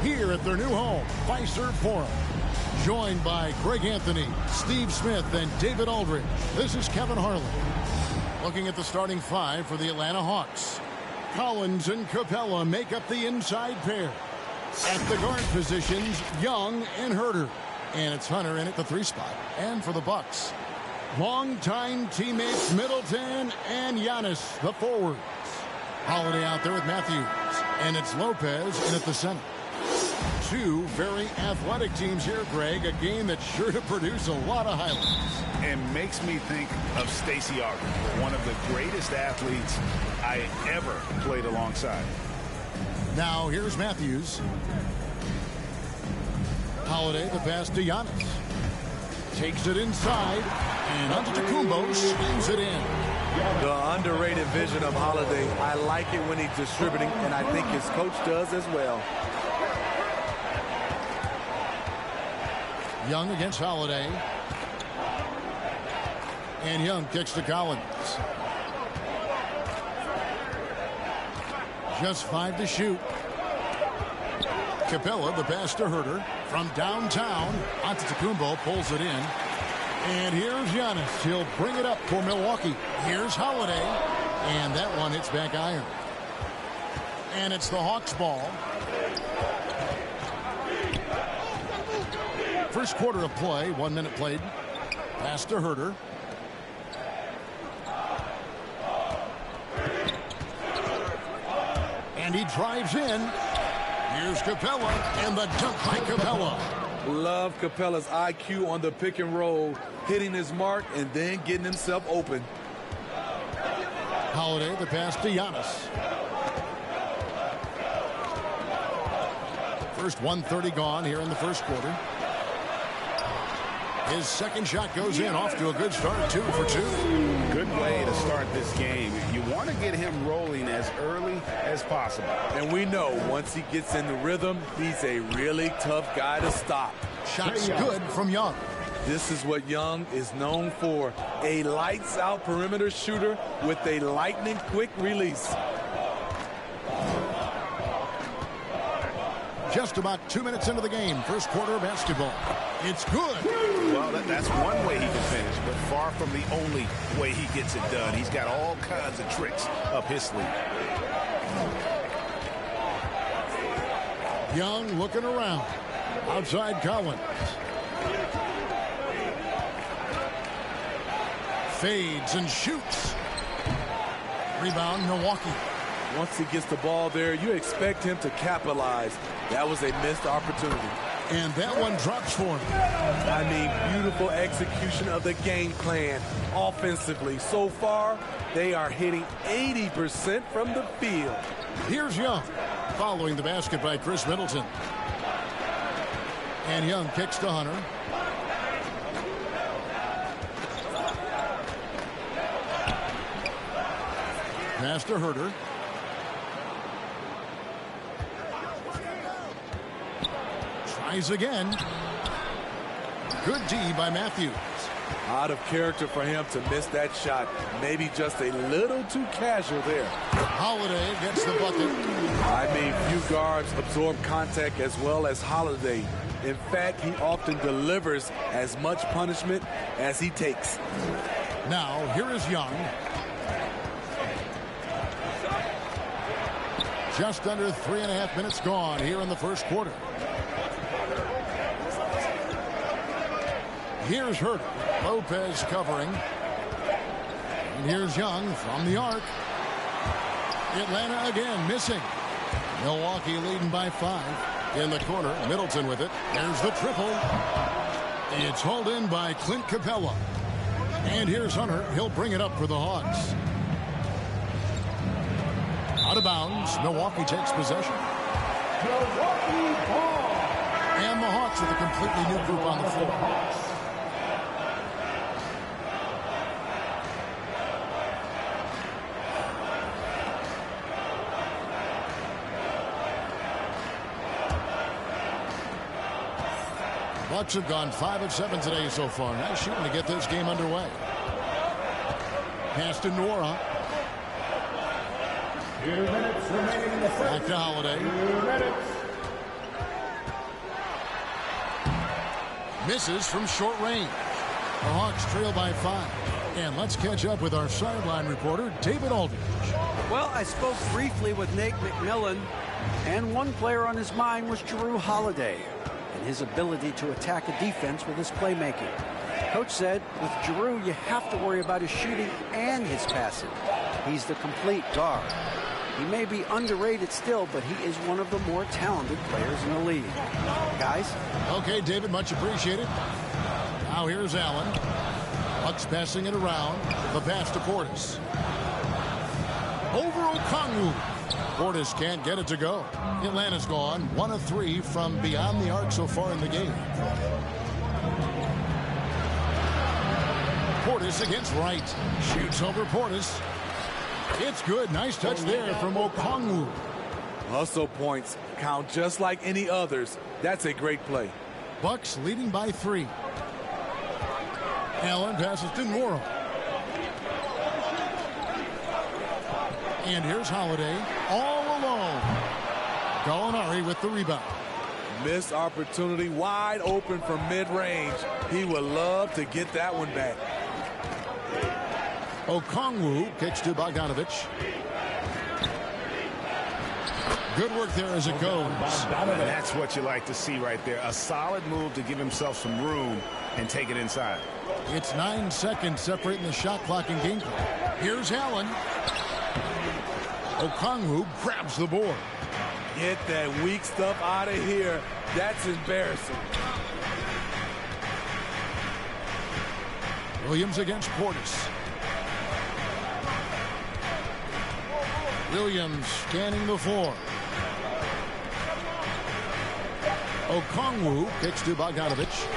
here at their new home, Fiserv Forum. Joined by Greg Anthony, Steve Smith, and David Aldridge. This is Kevin Harlan. Looking at the starting five for the Atlanta Hawks. Collins and Capella make up the inside pair. At the guard positions, Young and Herter. And it's Hunter in at the 3 spot. And for the Bucks, longtime teammates Middleton and Giannis, the forwards. Holiday out there with Matthews. And it's Lopez in at the center. Two very athletic teams here, Greg. A game that's sure to produce a lot of highlights. And makes me think of Stacey Arthur, one of the greatest athletes I ever played alongside. Now here's Matthews. Holiday, the pass to Giannis. Takes it inside, and Antetokounmpo swings it in. The underrated vision of Holiday. I like it when he's distributing, and I think his coach does as well. Young against Holiday. And Young kicks to Collins. Just 5 to shoot. Capella, the pass to Herter. From downtown, Antetokounmpo pulls it in. And here's Giannis. He'll bring it up for Milwaukee. Here's Holiday. And that one hits back iron. And it's the Hawks ball. First quarter of play, 1 minute played. Pass to Herter. And he drives in. Here's Capella, and the dunk by Capella. Love Capella's IQ on the pick and roll, hitting his mark and then getting himself open. Holiday, the pass to Giannis. First 1:30 gone here in the first quarter. His second shot goes in, off to a good start, 2 for 2. Good way to start this game. You want to get him rolling as early as possible. And we know once he gets in the rhythm, he's a really tough guy to stop. Shots good from Young. This is what Young is known for, a lights-out perimeter shooter with a lightning-quick release. Just about 2 minutes into the game, first quarter of basketball. It's good. Well, that's one way he can finish, but far from the only way he gets it done. He's got all kinds of tricks up his sleeve. Young looking around. Outside Collins. Fades and shoots. Rebound, Milwaukee. Once he gets the ball there, you expect him to capitalize. That was a missed opportunity. And that one drops for him. I mean, beautiful execution of the game plan offensively. So far, they are hitting 80% from the field. Here's Young, following the basket by Chris Middleton. And Young kicks to Hunter. Pass to Herter. Tries again. Good D by Matthews. Out of character for him to miss that shot. Maybe just a little too casual there. Holiday gets the bucket. I mean, few guards absorb contact as well as Holiday. In fact, he often delivers as much punishment as he takes. Now, here is Young. Just under 3.5 minutes gone here in the first quarter. Here's Herter. Lopez covering. And here's Young from the arc. Atlanta again missing. Milwaukee leading by 5. In the corner, Middleton with it. There's the triple. It's hauled in by Clint Capella. And here's Hunter. He'll bring it up for the Hawks. Out of bounds. Milwaukee takes possession. And the Hawks with a completely new group on the floor. Bucks have gone 5 of 7 today so far. Nice shooting to get this game underway. Pass to Nora. 2 minutes remaining in the first. Back to Holiday. 2 minutes. Misses from short range. The Hawks trail by 5. And let's catch up with our sideline reporter, David Aldridge. Well, I spoke briefly with Nate McMillan, and one player on his mind was Jrue Holiday and his ability to attack a defense with his playmaking. Coach said, with Jrue, you have to worry about his shooting and his passing. He's the complete guard. He may be underrated still, but he is one of the more talented players in the league. Guys? Okay, David, much appreciated. Now here's Allen. Bucks passing it around. The pass to Portis. Over Okongwu. Portis can't get it to go. Atlanta's gone 1 of 3 from beyond the arc so far in the game. Portis against Wright. Shoots over Portis. It's good. Nice touch there from Okongwu. Hustle points count just like any others. That's a great play. Bucks leading by 3. Allen passes to Noro. And here's Holiday all alone. Gallinari with the rebound. Missed opportunity, wide open from mid-range. He would love to get that one back. Okongwu kicks to Bogdanovich. Good work there as it goes. That's what you like to see right there. A solid move to give himself some room and take it inside. It's 9 seconds separating the shot clock and game clock. Here's Allen. Okongwu grabs the board. Get that weak stuff out of here. That's embarrassing. Williams against Portis. Williams scanning the floor. Okongwu kicks to Bogdanovich.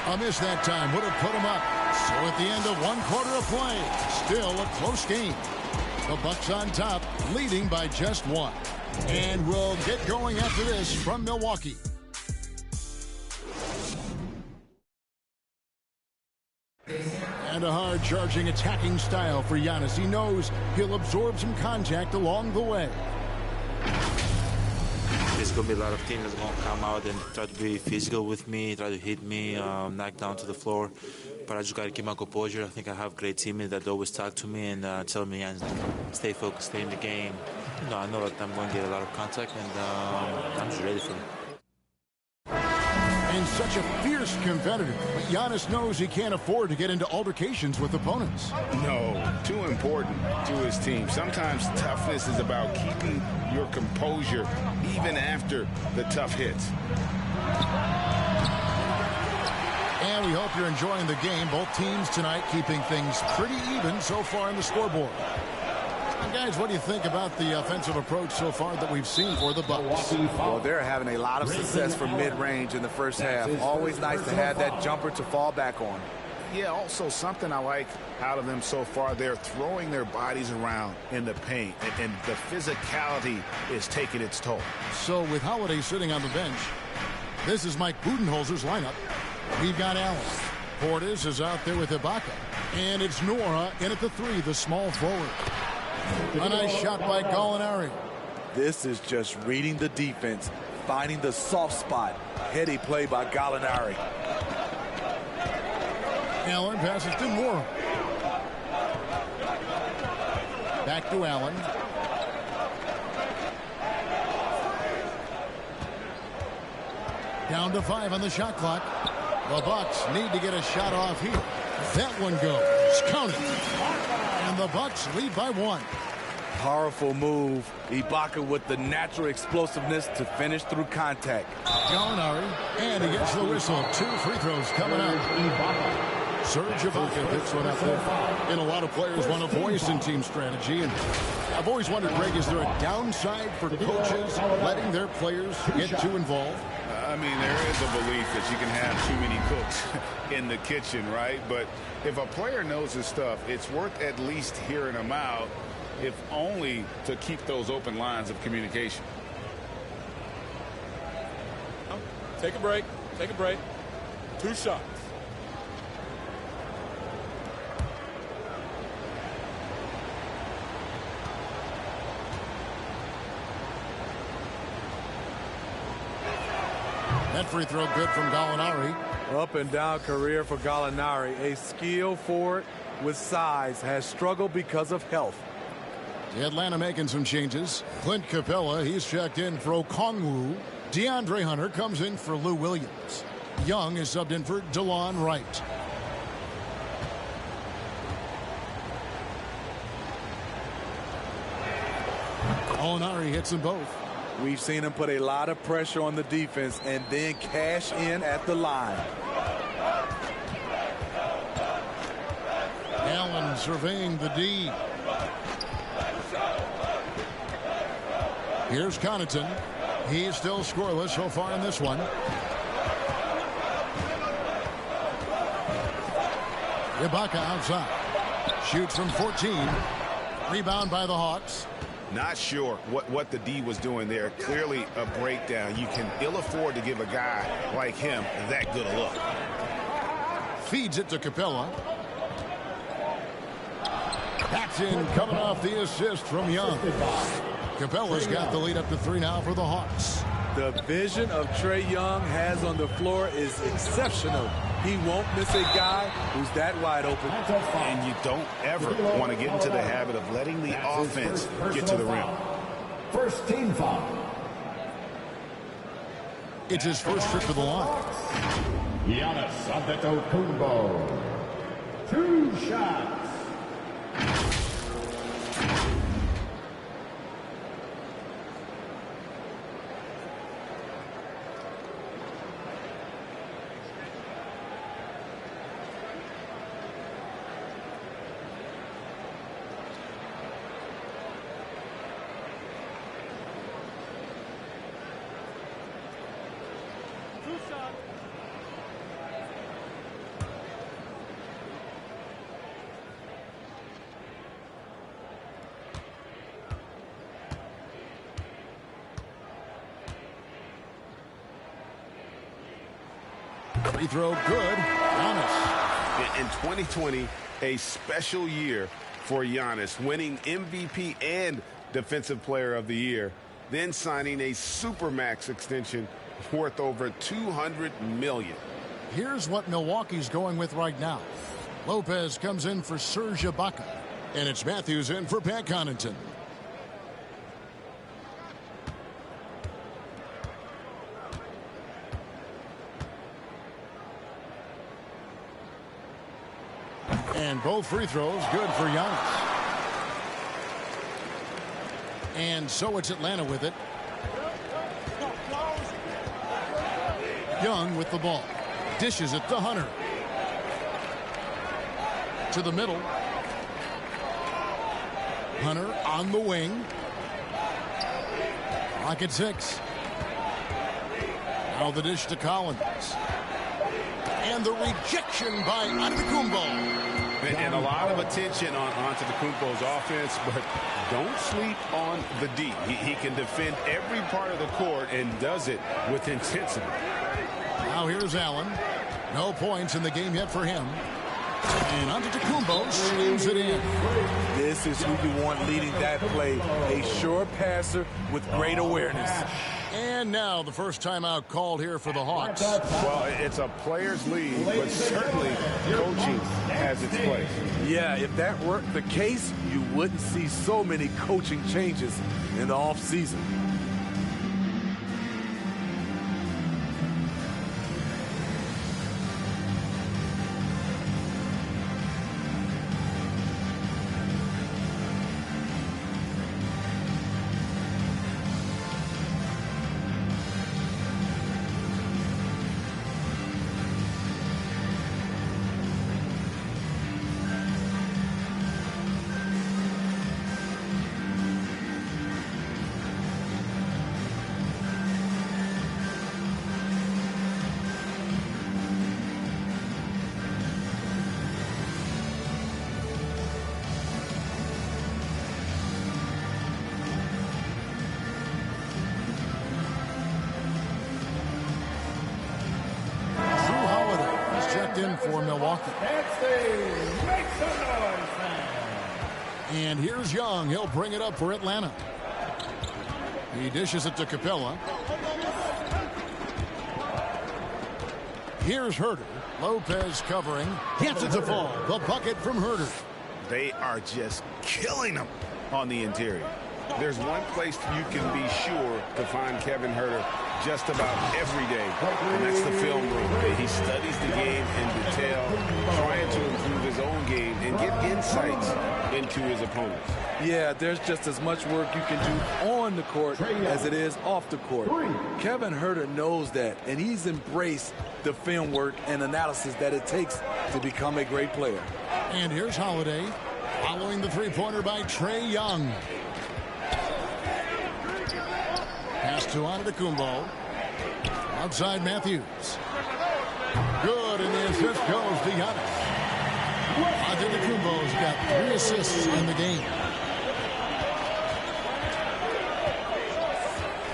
A miss that time would have put him up. So at the end of 1 quarter of play, still a close game. The Bucks on top, leading by just 1. And we'll get going after this from Milwaukee. And a hard-charging attacking style for Giannis. He knows he'll absorb some contact along the way. There's going to be a lot of teams that's going to come out and try to be physical with me, try to hit me, knock down to the floor. But I just got to keep my composure. I think I have great teammates that always talk to me and tell me, stay focused, stay in the game. You know, I know that I'm going to get a lot of contact, and I'm just ready for it. And such a fierce competitor, but Giannis knows he can't afford to get into altercations with opponents. No, too important to his team. Sometimes toughness is about keeping your composure even after the tough hits. And we hope you're enjoying the game. Both teams tonight keeping things pretty even so far on the scoreboard. And guys, what do you think about the offensive approach so far that we've seen for the Bucks? Well, they're having a lot of success from mid-range in the first half. Always nice to have that jumper to fall back on. Yeah, also something I like out of them so far, they're throwing their bodies around in the paint, and the physicality is taking its toll. So with Holiday sitting on the bench, this is Mike Budenholzer's lineup. We've got Allen. Portis is out there with Ibaka. And it's Nora in at the 3, the small forward. A nice shot by Gallinari. This is just reading the defense, finding the soft spot. Heady play by Gallinari. Allen passes to Nora. Back to Allen. Down to 5 on the shot clock. The Bucks need to get a shot off here. That one goes. Count it. And the Bucks lead by 1. Powerful move. Ibaka with the natural explosiveness to finish through contact. Gallinari, and he gets the whistle. 2 free throws coming up. Serge Ibaka picks one up there. And a lot of players want a voice in team strategy. And I've always wondered, Greg, is there a downside for coaches letting their players get too involved? I mean, there is a belief that you can have too many cooks in the kitchen, right? But if a player knows his stuff, it's worth at least hearing him out, if only to keep those open lines of communication. Take a break. Take a break. 2 shots. That free throw good from Gallinari. Up and down career for Gallinari. A skilled forward with size, has struggled because of health. Atlanta making some changes. Clint Capella, he's checked in for Okongwu. DeAndre Hunter comes in for Lou Williams. Young is subbed in for DeLon Wright. Gallinari hits them both. We've seen him put a lot of pressure on the defense and then cash in at the line. Allen surveying the D. Here's Connaughton. He's still scoreless so far in this one. Ibaka outside. Shoots from 14. Rebound by the Hawks. Not sure what the D was doing there. Clearly a breakdown. You can ill afford to give a guy like him that good a look. Feeds it to Capella. Paxton coming off the assist from Young. Capella's got the lead up to 3 now for the Hawks. The vision of Trae Young has on the floor is exceptional. He won't miss a guy who's that wide open. And you don't ever want to get into the habit of letting the offense get to the rim. First team foul. It's his first trip to the line. Giannis Antetokounmpo. 2 shots. Free throw good. Giannis. In 2020, a special year for Giannis, winning MVP and Defensive Player of the Year, then signing a Supermax extension worth over $200 million. Here's what Milwaukee's going with right now. Lopez comes in for Serge Ibaka. And it's Matthews in for Pat Connaughton. And both free throws good for Giannis. And so it's Atlanta with it. Young with the ball. Dishes it to Hunter. To the middle. Hunter on the wing. Rocket 6. Now the dish to Collins. And the rejection by Antetokounmpo. And a lot of attention on Antetokounmpo's offense, but don't sleep on the D. He can defend every part of the court and does it with intensity. Now here's Allen. No points in the game yet for him. And Antetokounmpo slams it in. This is who you want leading that play. A sure passer with great awareness. And now the first timeout called here for the Hawks. Well, it's a player's league, but certainly coaching has its place. Yeah, if that were the case, you wouldn't see so many coaching changes in the offseason. In for Milwaukee. And here's Young. He'll bring it up for Atlanta. He dishes it to Capella. Here's Herter. Lopez covering. Gets it to fall. The bucket from Herter. They are just killing them on the interior. There's one place you can be sure to find Kevin Herter just about every day, and that's the film room. He studies the game in detail, trying to improve his own game and get insights into his opponents. Yeah, there's just as much work you can do on the court as it is off the court. Kevin Herter knows that, and he's embraced the film work and analysis that it takes to become a great player. And here's Holiday, following the three-pointer by Trae Young. Pass to Antetokounmpo. Outside Matthews. Good, and the assist goes to Giannis. Antetokounmpo's got 3 assists in the game.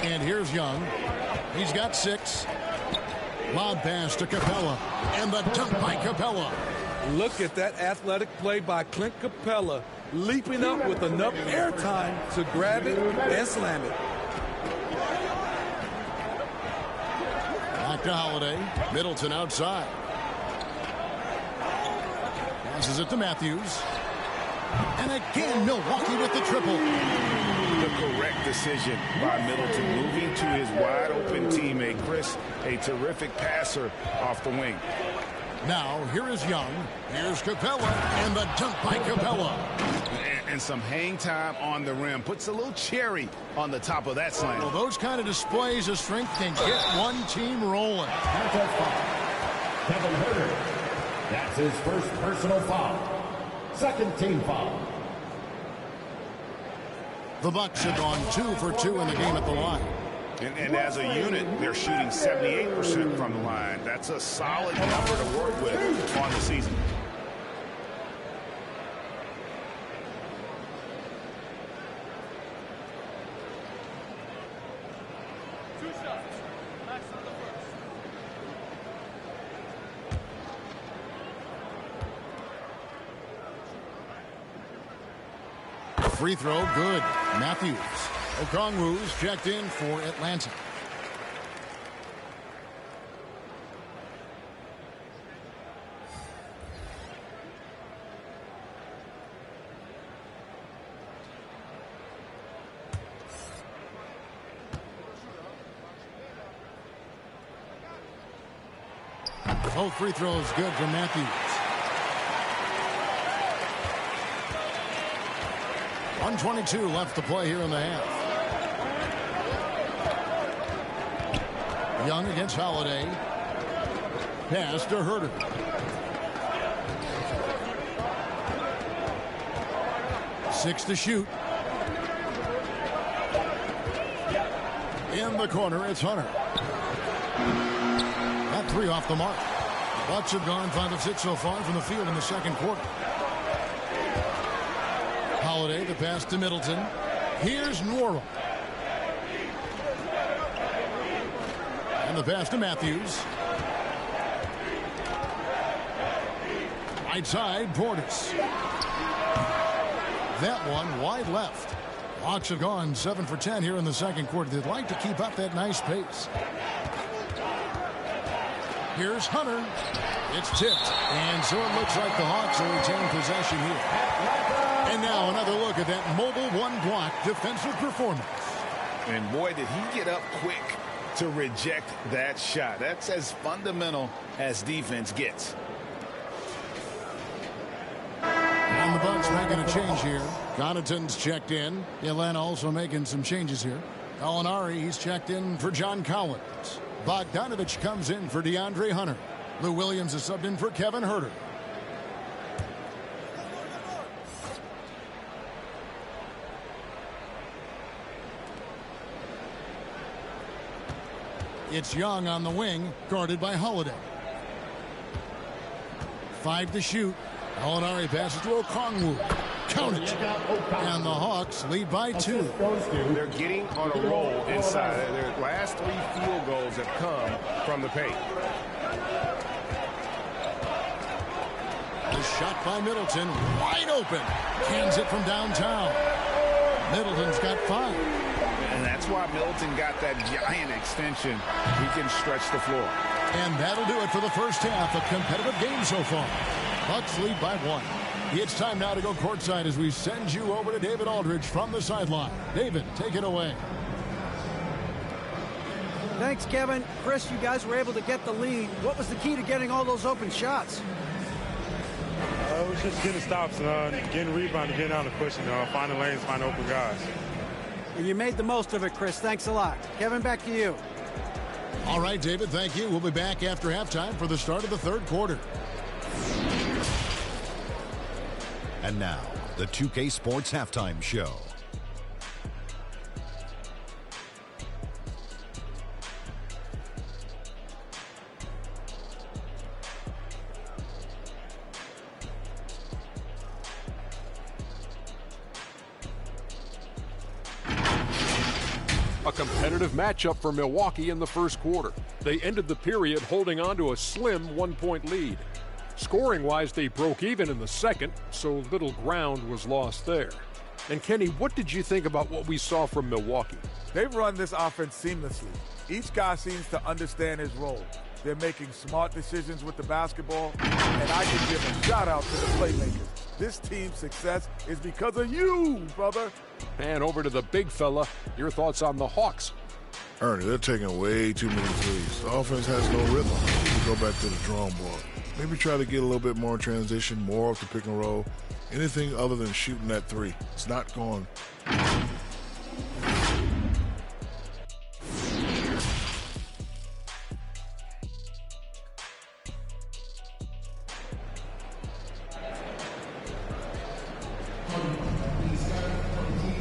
And here's Young. He's got 6. Lob pass to Capella. And the dunk by Capella. Look at that athletic play by Clint Capella, leaping up with enough airtime to grab it and slam it. Back to Holiday. Middleton outside. Passes it to Matthews. And again, Milwaukee with the triple. The correct decision by Middleton, moving to his wide-open teammate, Chris, a terrific passer off the wing. Now, here is Young. Here's Capella, and the dunk by Capella. And some hang time on the rim. Puts a little cherry on the top of that slam. Well, those kind of displays of strength can get one team rolling. Contact foul. Kevin Herter. That's his first personal foul. Second team foul. The Bucks have gone 2 for 2 in the game at the line. And as a unit, they're shooting 78% from the line. That's a solid number to work with on the season. Free throw, good. Matthews. Okongwu's checked in for Atlanta. Both free throws good for Matthews. 1:22 left to play here in the half. Young against Holiday. Pass to Herter. Six to shoot. In the corner, it's Hunter. That 3 off the mark. Bucks have gone 5 of 6 so far from the field in the second quarter. Holiday, the pass to Middleton. Here's Nora. And the pass to Matthews. Right side, Portis. That one wide left. Hawks have gone 7 for 10 here in the second quarter. They'd like to keep up that nice pace. Here's Hunter. It's tipped. And so it looks like the Hawks will retain possession here. And now another look at that mobile one-block defensive performance. And boy, did he get up quick to reject that shot. That's as fundamental as defense gets. And the Bucks making a change here. Connaughton's checked in. Atlanta also making some changes here. Gallinari, he's checked in for John Collins. Bogdanovich comes in for DeAndre Hunter. Lou Williams is subbed in for Kevin Herter. It's Young on the wing, guarded by Holiday. 5 to shoot. Gallinari passes to Okongwu. Count it. And the Hawks lead by 2. They're getting on a roll inside. Their last 3 field goals have come from the paint. The shot by Middleton, wide open. Cans it from downtown. Middleton's got 5. And that's why Middleton got that giant extension. He can stretch the floor. And that'll do it for the first half. A competitive game so far. Bucks lead by 1. It's time now to go courtside as we send you over to David Aldridge from the sideline. David, take it away. Thanks, Kevin. Chris, you guys were able to get the lead. What was the key to getting all those open shots? It was just getting stops, getting rebounds, getting out of the pushing, finding lanes, finding open guys. And you made the most of it, Chris. Thanks a lot. Kevin, back to you. All right, David, thank you. We'll be back after halftime for the start of the third quarter. And now, the 2K Sports Halftime Show. A competitive matchup for Milwaukee in the first quarter. They ended the period holding on to a slim 1-point lead. Scoring-wise, they broke even in the second, so little ground was lost there. And Kenny, what did you think about what we saw from Milwaukee? They've run this offense seamlessly. Each guy seems to understand his role. They're making smart decisions with the basketball, and I can give a shout-out to the playmakers. This team's success is because of you, brother. And over to the big fella, your thoughts on the Hawks. Ernie, they're taking way too many threes. The offense has no rhythm. We go back to the drawing board. Maybe try to get a little bit more transition, more off the pick and roll. Anything other than shooting that three. It's not going.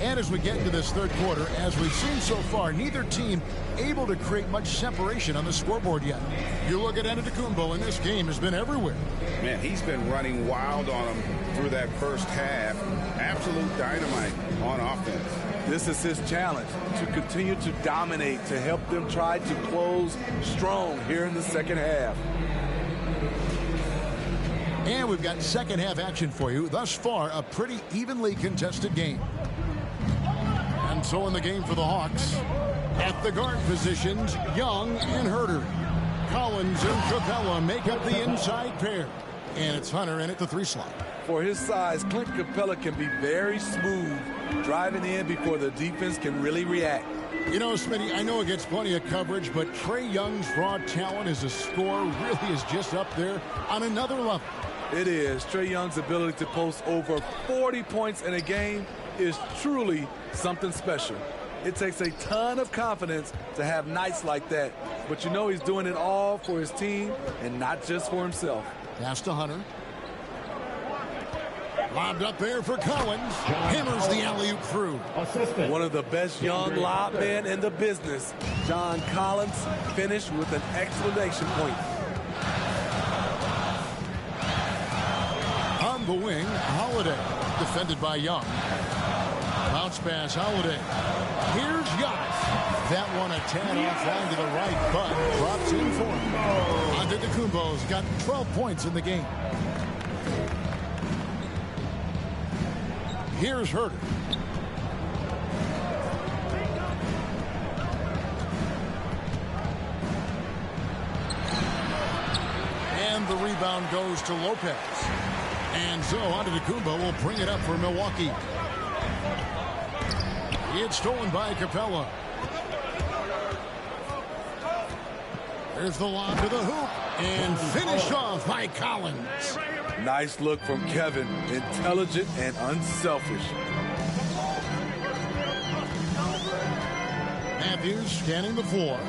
And as we get into this third quarter, as we've seen so far, neither team able to create much separation on the scoreboard yet. You look at Antetokounmpo, and this game has been everywhere. Man, he's been running wild on them through that first half. Absolute dynamite on offense. This is his challenge, to continue to dominate, to help them try to close strong here in the second half. And we've got second half action for you. Thus far, a pretty evenly contested game. And so in the game for the Hawks, at the guard positions, Young and Herter. Collins and Capella make up the inside pair. And it's Hunter in at the 3 slot. For his size, Clint Capella can be very smooth, driving in before the defense can really react. You know, Smitty, I know it gets plenty of coverage, but Trae Young's raw talent as a scorer really is just up there on another level. It is. Trae Young's ability to post over 40 points in a game is truly something special. It takes a ton of confidence to have nights like that, but you know he's doing it all for his team and not just for himself. Pass to Hunter. Lobbed up there for Collins. Hammers the alley-oop through. One of the best young lob men in the business. John Collins finished with an exclamation point. On the wing, Holiday. Defended by Young. Bounce pass, Holiday. Here's Young. That one a tad offline to the right, but drops in for him. Antetokounmpo's got 12 points in the game. Here's Herter. And the rebound goes to Lopez. And so Antetokounmpo will bring it up for Milwaukee. It's stolen by Capella. There's the lob to the hoop. And finished off by Collins. Nice look from Kevin. Intelligent and unselfish. Matthews scanning the floor.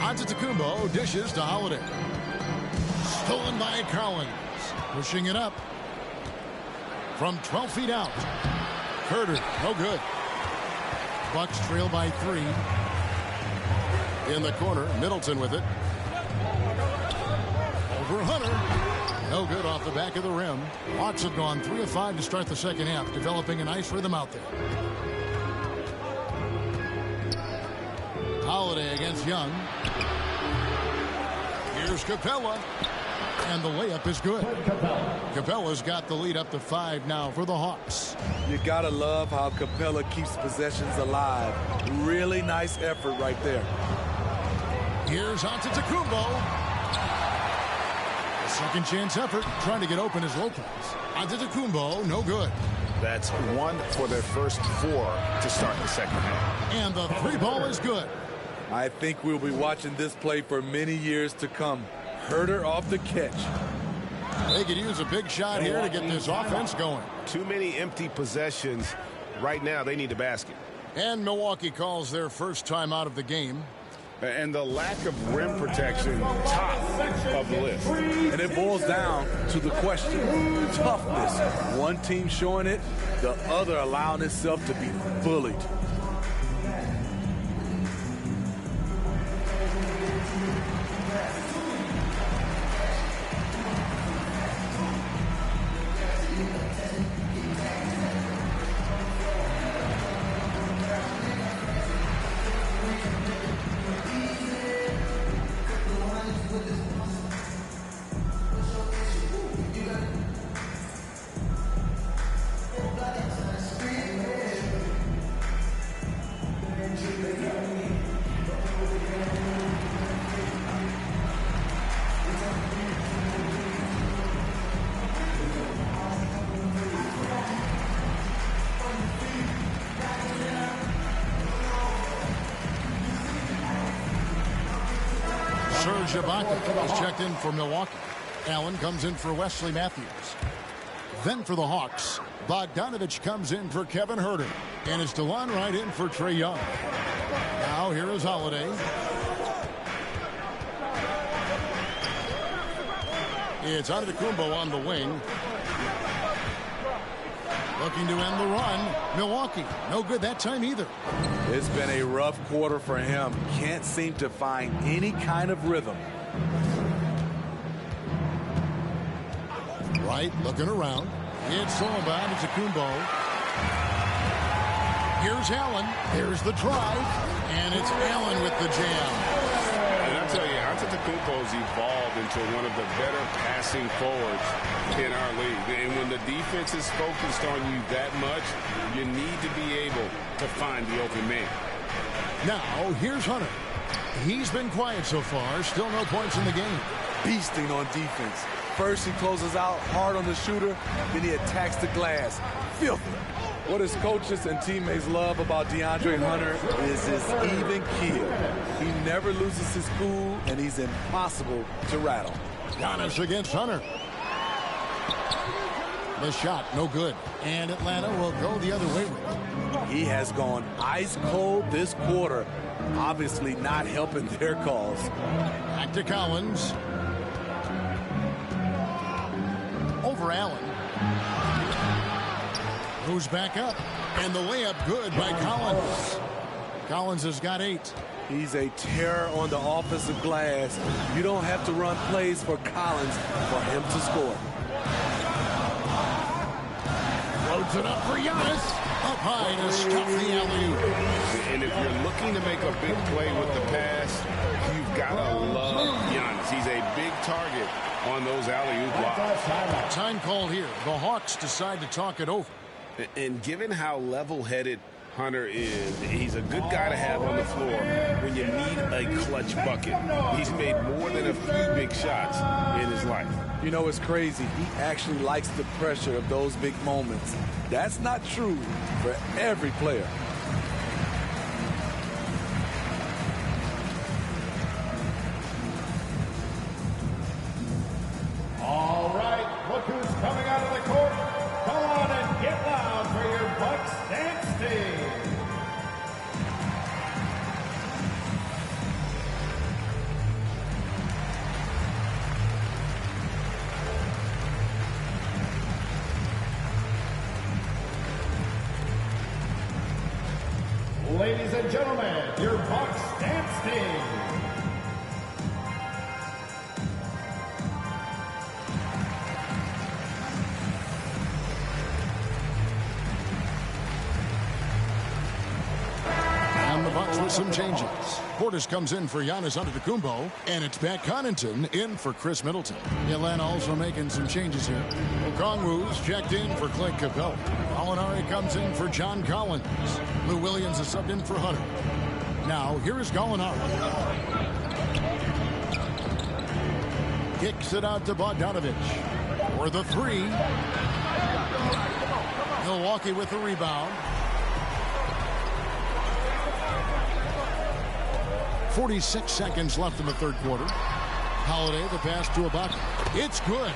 Antetokounmpo dishes to Holiday. Stolen by Collins. Pushing it up. From 12 feet out. Herter, no good. Bucks trail by 3. In the corner, Middleton with it. Over Hunter. No good off the back of the rim. Hawks have gone 3 of 5 to start the second half, developing a nice rhythm out there. Holiday against Young. Here's Capella. And the layup is good. Capella's got the lead up to 5 now for the Hawks. You gotta love how Capella keeps possessions alive. Really nice effort right there. Here's Antetokounmpo. A second chance effort, trying to get open as Lopez. Antetokounmpo, no good. That's 1 for their first 4 to start the second half. And the 3 ball is good. I think we'll be watching this play for many years to come. Herter off the catch. They could use a big shot here to get this offense going. Too many empty possessions. Right now, they need a basket. And Milwaukee calls their first time out of the game. And the lack of rim protection, top of the list. And it boils down to the question, toughness. One team showing it, the other allowing itself to be bullied. Serge Ibaka is checked in for Milwaukee. Allen comes in for Wesley Matthews. Then for the Hawks, Bogdanovich comes in for Kevin Herter. And it's DeLon Wright in for Trae Young. Now here is Holiday. It's Antetokounmpo on the wing. Looking to end the run. Milwaukee, no good that time either. It's been a rough quarter for him. Can't seem to find any kind of rhythm. Wright looking around. It's all about Antetokounmpo. Here's Allen. There's the drive. And it's Allen with the jam. And I tell you, Antetokounmpo's evolved into one of the better passing forwards in our league. And when the defense is focused on you that much, you need to be able to find the open man. Now, here's Hunter. He's been quiet so far. Still no points in the game. Beasting on defense. First, he closes out hard on the shooter. Then he attacks the glass. Filthy. What his coaches and teammates love about DeAndre Hunter is his even keel. He never loses his cool, and he's impossible to rattle. Giannis against Hunter. The shot, no good. And Atlanta will go the other way with it. He has gone ice cold this quarter. Obviously not helping their cause. Back to Collins. Over Allen. Who's back up? And the layup good by Collins. Collins has got 8. He's a terror on the offensive glass. You don't have to run plays for Collins for him to score. Loads it up for Giannis. Up high to stop the alley-oop. And if you're looking to make a big play with the pass, you've got to love Giannis. He's a big target on those alley-oop blocks. Time called here. The Hawks decide to talk it over. And given how level-headed Hunter is, he's a good guy to have on the floor when you need a clutch bucket. He's made more than a few big shots in his life. You know, it's crazy. He actually likes the pressure of those big moments. That's not true for every player. All right, look who's coming out of the court. Come on and get loud for your Bucks dance team. Ladies and gentlemen, your Bucks dance team. And the Bucks with some changes. Portis comes in for Giannis Antetokounmpo, and it's Pat Connaughton in for Chris Middleton. Atlanta also making some changes here. Okongwu's checked in for Clint Capella. Gallinari comes in for John Collins. Lou Williams is subbed in for Hunter. Now, here is Gallinari. Kicks it out to Bogdanovich for the three. Milwaukee with the rebound. 46 seconds left in the third quarter. Holiday, the pass to Ibaka. It's good.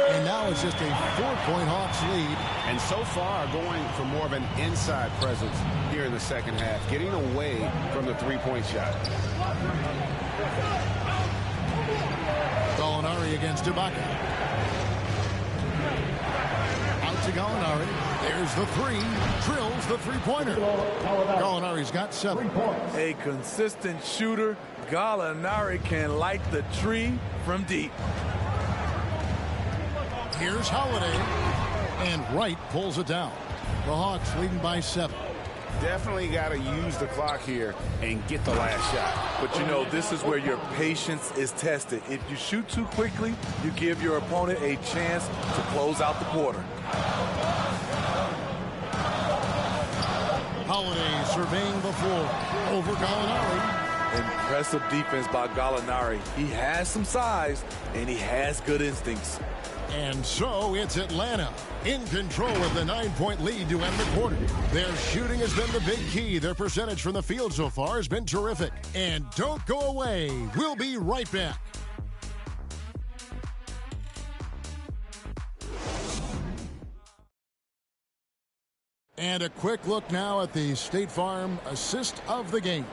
And now it's just a 4-point Hawks lead. And so far, going for more of an inside presence here in the second half, getting away from the three-point shot. Gallinari against Ibaka. Out to Gallinari. There's the three. Drills the three-pointer. Gallinari's got 7. A consistent shooter. Gallinari can light the tree from deep. Here's Holiday. And Wright pulls it down. The Hawks leading by 7. Definitely got to use the clock here and get the last shot. But you know, this is where your patience is tested. If you shoot too quickly, you give your opponent a chance to close out the quarter. Holiday surveying the floor over Gallinari. Impressive defense by Gallinari. He has some size, and he has good instincts. And so it's Atlanta in control with the 9-point lead to end the quarter. Their shooting has been the big key. Their percentage from the field so far has been terrific. And don't go away. We'll be right back. And a quick look now at the State Farm assist of the game.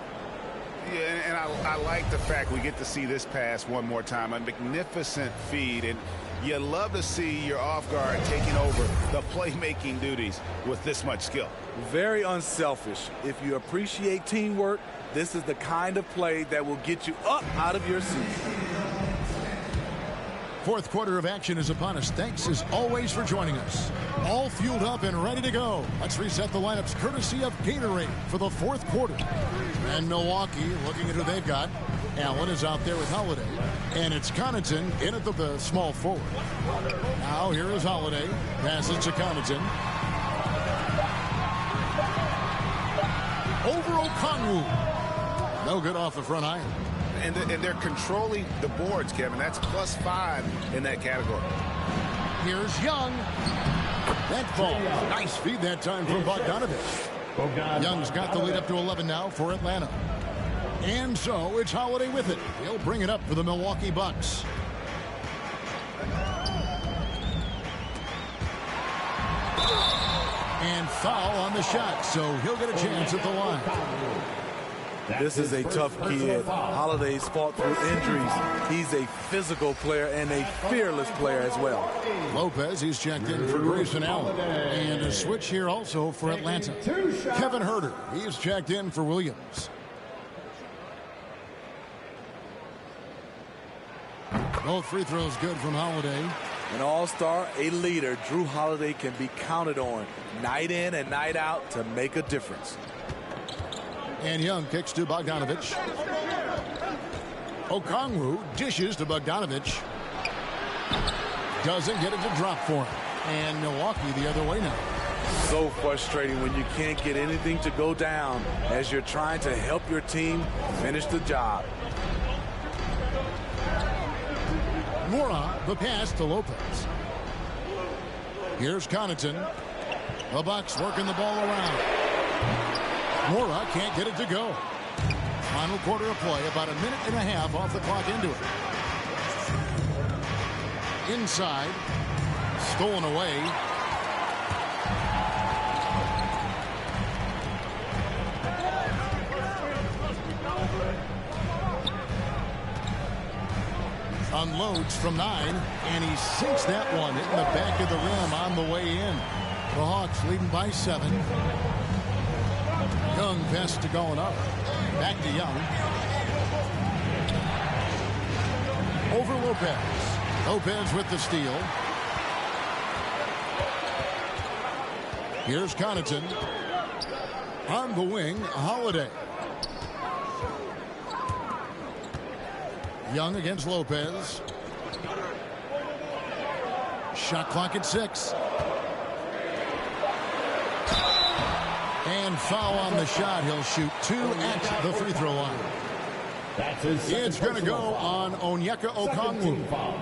Yeah, and I like the fact we get to see this pass one more time. A magnificent feed, and you love to see your off guard taking over the playmaking duties with this much skill. Very unselfish. If you appreciate teamwork, this is the kind of play that will get you up out of your seat. Fourth quarter of action is upon us. Thanks as always for joining us. All fueled up and ready to go. Let's reset the lineups courtesy of Gatorade for the fourth quarter. And Milwaukee, looking at who they've got. Allen is out there with Holiday. And it's Connaughton in at the small forward. Now here is Holiday. Passes to Connaughton. Over Okongwu. No good off the front iron. And they're controlling the boards, Kevin. That's +5 in that category. Here's Young. That ball. Nice feed that time from Bogdanovich. Young's got the lead up to 11 now for Atlanta. And so it's Holiday with it. He'll bring it up for the Milwaukee Bucks. And foul on the shot, so he'll get a chance at the line. This is a tough kid. Holiday's fought through injuries. He's a physical player and a fearless player as well. Lopez, he's checked in for Grayson Allen. And a switch here also for Atlanta. Kevin Huerter, he's checked in for Williams. Both free throws good from Holiday. An all-star, a leader, Drew Holiday can be counted on night in and night out to make a difference. And Young kicks to Bogdanovich. Okongwu dishes to Bogdanovich. Doesn't get it to drop for him. And Milwaukee the other way now. So frustrating when you can't get anything to go down as you're trying to help your team finish the job. Mora, the pass to Lopez. Here's Connaughton. The Bucks working the ball around. Mora can't get it to go. Final quarter of play, about a minute and a half off the clock into it. Inside, stolen away. Unloads from 9, and he sinks that one in the back of the rim on the way in. The Hawks leading by 7. Young pass to Gallinari. Back to Young. Over Lopez. Lopez with the steal. Here's Connaughton. On the wing, Holiday. Young against Lopez. Shot clock at 6. And foul on the shot. He'll shoot 2 at the free throw line. It's going to go on Onyeka Okongwu.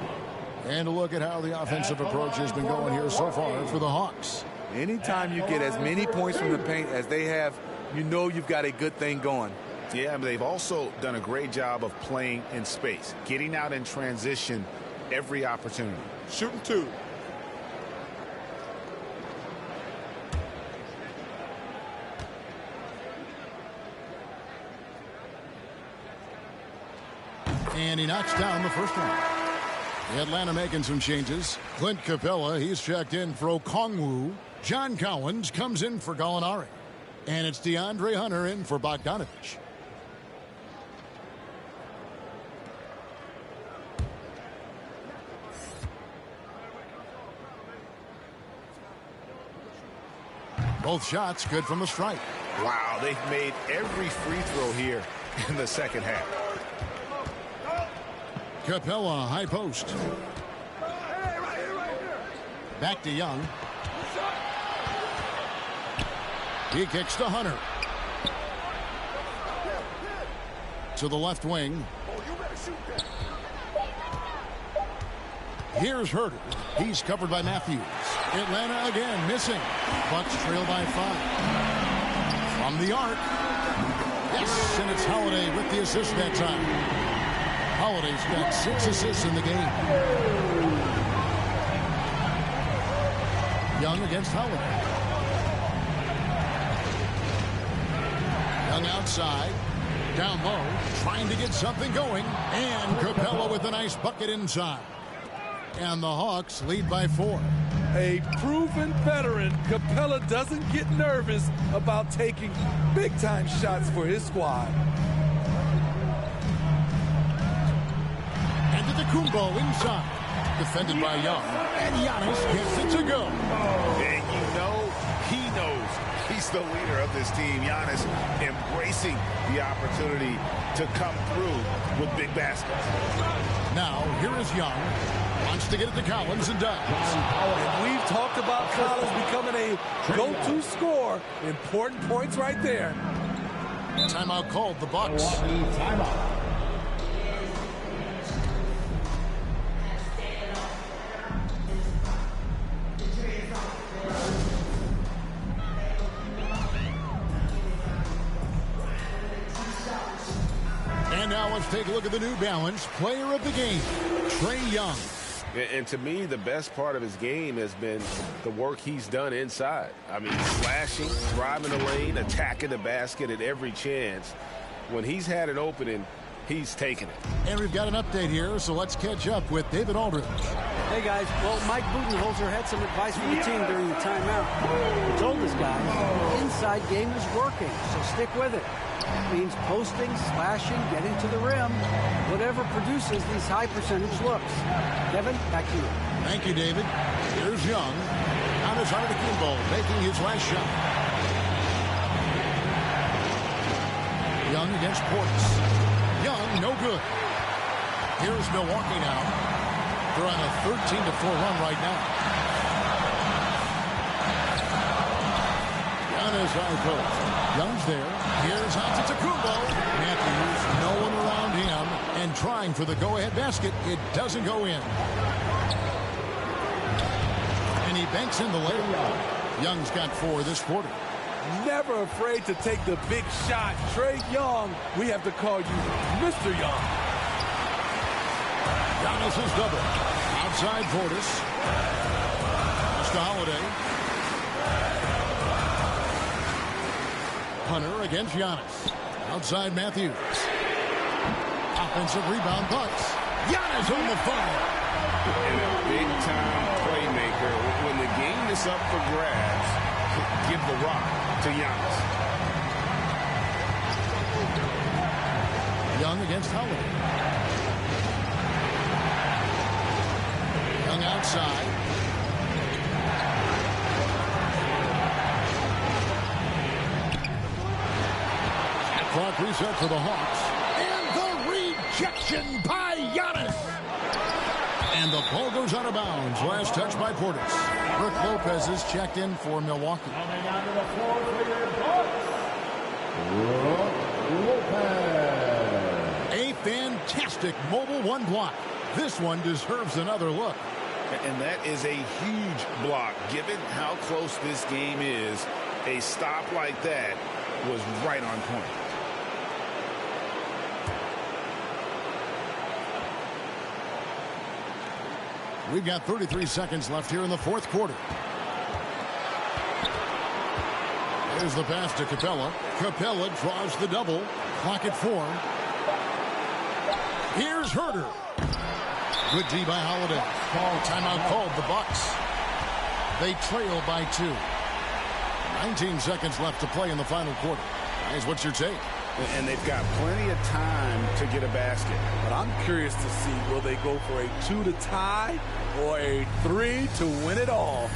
And a look at how the offensive approach has been going here so far for the Hawks. Anytime you get as many points from the paint as they have, you know you've got a good thing going. Yeah, but they've also done a great job of playing in space, getting out in transition every opportunity. Shooting 2. And he knocks down the first one. Atlanta making some changes. Clint Capella, he's checked in for Okongwu. John Collins comes in for Gallinari. And it's DeAndre Hunter in for Bogdanovich. Both shots good from the stripe. Wow, they've made every free throw here in the second half. Capella, high post. Back to Young. He kicks to Hunter. To the left wing. Here's Herter. He's covered by Matthews. Atlanta again missing. Bucks trail by 5. From the arc. Yes, and it's Holiday with the assist that time. Holiday's got 6 assists in the game. Young against Holiday. Young outside. Down low. Trying to get something going. And Capella with a nice bucket inside. And the Hawks lead by 4. A proven veteran, Capella doesn't get nervous about taking big-time shots for his squad. And to the Kumbo inside. Defended by Young. And Giannis gets it to go. And you know he knows he's the leader of this team. Giannis embracing the opportunity to come through with big baskets. Now, here is Young. Wants to get it to Collins and does. And we've talked about Collins becoming a go-to scorer. Important points right there. Timeout called the Bucks. Timeout. And now let's take a look at the New Balance player of the game, Trae Young. And to me, the best part of his game has been the work he's done inside. I mean, slashing, driving the lane, attacking the basket at every chance. When he's had an opening, he's taken it. And we've got an update here, so let's catch up with David Aldridge. Hey, guys. Well, Mike Budenholzer had some advice for the team during the timeout. He told his guys the inside game is working, so stick with it. It means posting, slashing, getting to the rim, whatever produces these high-percentage looks. Kevin, back to you. Thank you, David. Here's Young. On his side of the Kumbo, making his last shot. Young against Portis. Young, no good. Here's Milwaukee now. They're on a 13-4 run right now. Giannis high post. Young's there. Here's Antetokounmpo. Matthews, no one around him, and trying for the go-ahead basket. It doesn't go in. And he banks in the layup. Young's got 4 this quarter. Never afraid to take the big shot. Trae Young, we have to call you Mr. Young. Giannis is double. Outside Portis. Mr. Holiday. Hunter against Giannis. Outside Matthews. Offensive rebound Bucks. Giannis on the fire. And a big-time playmaker. When the game is up for grabs, give the rock to Giannis. Young against Holiday. Young outside. Clock reset for the Hawks. And the rejection by Giannis. And the ball goes out of bounds. Last touch by Portis. Brook Lopez is checked in for Milwaukee. Coming onto the floor for your Bucks, Brook Lopez. A fantastic mobile one block. This one deserves another look. And that is a huge block. Given how close this game is, a stop like that was right on point. We've got 33 seconds left here in the fourth quarter. Here's the pass to Capella. Capella draws the double. Clock at 4. Here's Herter. Good D by Holiday. Timeout called the Bucks. They trail by 2. 19 seconds left to play in the final quarter. Guys, what's your take? And they've got plenty of time to get a basket. But I'm curious to see, will they go for a 2 to tie or a 3 to win it all?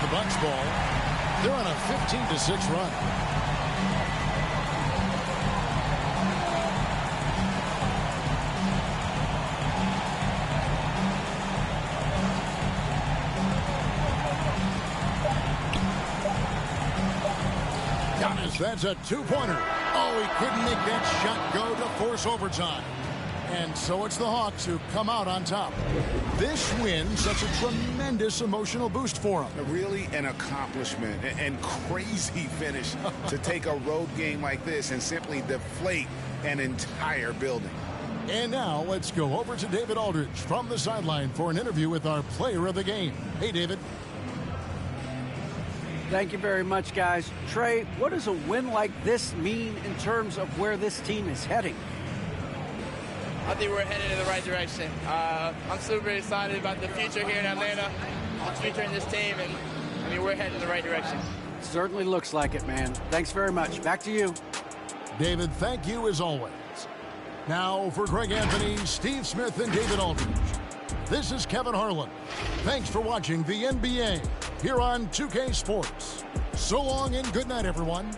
The Bucks ball. They're on a 15-6 run. Giannis, that's a two-pointer. Oh, he couldn't make that shot go to force overtime. And so it's the Hawks who come out on top. This win such a tremendous emotional boost for them. Really an accomplishment and crazy finish to take a road game like this and simply deflate an entire building. And now let's go over to David Aldridge from the sideline for an interview with our player of the game. Hey, David. Thank you very much, guys. Trey, what does a win like this mean in terms of where this team is heading? I think we're headed in the right direction. I'm super excited about the future here in Atlanta, the future in this team, and I mean, we're heading in the right direction. Certainly looks like it, man. Thanks very much. Back to you. David, thank you as always. Now for Greg Anthony, Steve Smith, and David Aldridge. This is Kevin Harlan. Thanks for watching the NBA here on 2K Sports. So long and good night, everyone.